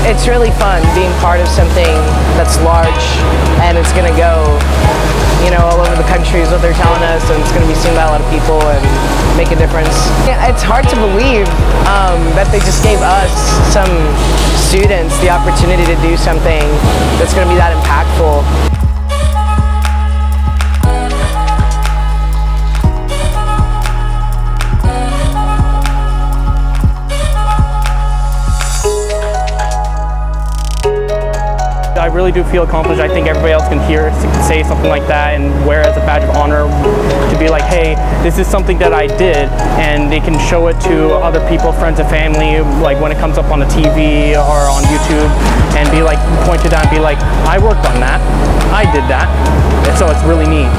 it's really fun being part of something that's large and it's going to go, you know, all over the country is what they're telling us, and it's going to be seen by a lot of people and make a difference. Yeah, it's hard to believe that they just gave us, some students, the opportunity to do something that's going to be that impactful. I really do feel accomplished. I think everybody else can hear, say something like that and wear it as a badge of honor to be like, hey, this is something that I did, and they can show it to other people, friends and family, like when it comes up on the TV or on YouTube, and be like, point to that and be like, I worked on that, I did that, and so it's really neat.